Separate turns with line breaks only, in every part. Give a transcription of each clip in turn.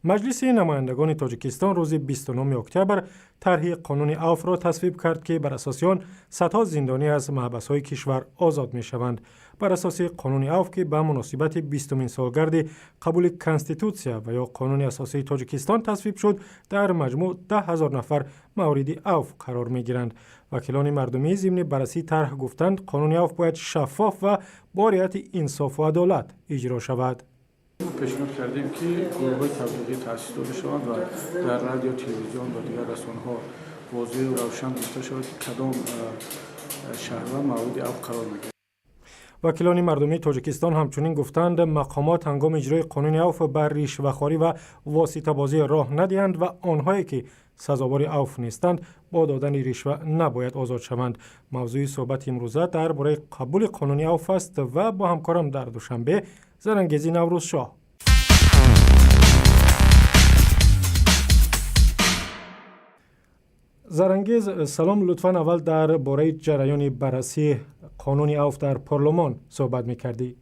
مجلس نمایندگان تاجیکستان روز 29 اکتبر طرح قانون عفو را تصویب کرد که بر اساس آن صدها زندانی از محبس‌های کشور آزاد می‌شوند. بر اساس قانون عفو که به مناسبت 20مین سالگرد قبول کنستیتوسیا و یا قانون اساسی تاجیکستان تصویب شد، در مجموع 10,000 نفر مورد عفو قرار می‌گیرند. وکیلان مردمی ضمن بررسی طرح گفتند قانون عفو باید شفاف و با رعایت انصاف و عدالت اجرا شود.
پیشنهاد کردیم که گروه‌های تبلیغی تأسیس داده شوند و در رادیو، تلویزیون و دیگر رسانه‌ها واضح و روشن گفته شود که کدام شهروند مورد عفو قرار می‌گیرد.
وکیلان مردمی تاجیکستان همچنین گفتند مقامات هنگام اجرای قانون عفو بر رشوه‌خواری و واسطه‌بازی راه ندهند و آنهایی که سزاوار عفو نیستند با دادن رشوه نباید آزاد شوند. موضوع صحبت امروزه درباره قبول قانون عفو است و با همکارم در دوشنبه زرنگیزی نوروز شاه. زرنگیز سلام، لطفاً اول درباره جریان بررسی قانون عفو در پارلمان صحبت می‌کردی.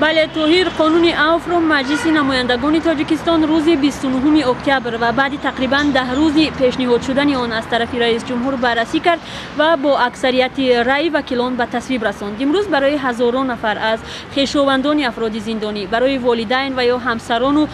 بله توهیر، قانون عفو را مجلس نمایندگان تاجیکستان روز 29 اکتبر و بعد تقریباً 10 روز پیشنهاد شدن آن از طرف رئیس جمهور بررسی کرد و با اکثریت رأی وکیلان به تصویب رساند. امروز برای هزاران نفر از خویشاوندان افراد زندانی، برای والدین و یا همسران و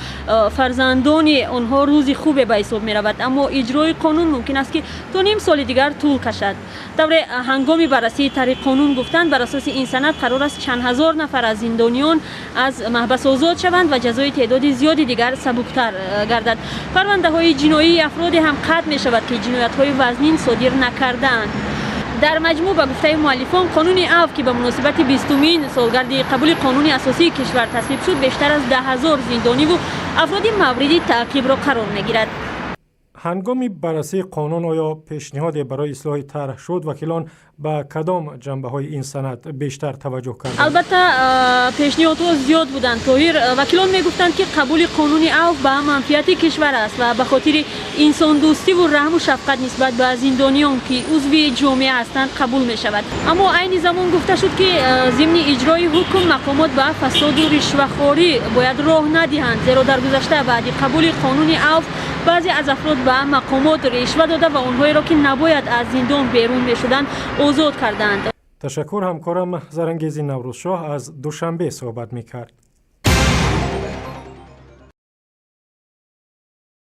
فرزندان آنها روز خوب به حساب می‌رود، اما اجرای قانون ممکن است که تا نیم سال دیگر طول کشد. طور هنگام بررسی طرح قانون گفتند بر اساس این سند قرار است چند هزار نفر از زندانیان از محبس آزاد شوند و جزای تعداد زیادی دیگر سبکتر گردد. پرونده های جنایی افراد هم قطع می شود که جنایت های وزنین صادر نکردند. در مجموع به گفته مؤلفان قانون عفو که به مناسبت 20مین سالگرد قبول قانون اساسی کشور تصویب شد بیشتر از 10,000 زندانی و افراد مورد تعقیب را قرار می گیرد.
هنگام بررسی قانون آیا پیشنهادی برای اصلاح طرح شد؟ وکیلان به کدام جنبه‌های این سند بیشتر توجه کردند؟
البته پیشنهادها زیاد بودند. توهیر، وکیلان میگفتند که قبول قانون عفو به منفعت کشور است و به خاطر انسان دوستی و رحم و شفقت نسبت به زندانیان که عضو جامعه هستند قبول می شود. اما عین زمان گفته شد که ضمن اجرای حکم مقامات به فساد و رشوه‌خواری باید راه ندهند، زیرا در گذشته بعد قبول قانون عفو بعضی از افراد به مقامات رشوه داده و آنهایی را که نباید از زندان بیرون می‌شدند آزاد کردند.
تشکر، همکارم زرنگیزی نوروز شاه از دوشنبه صحبت می‌کرد.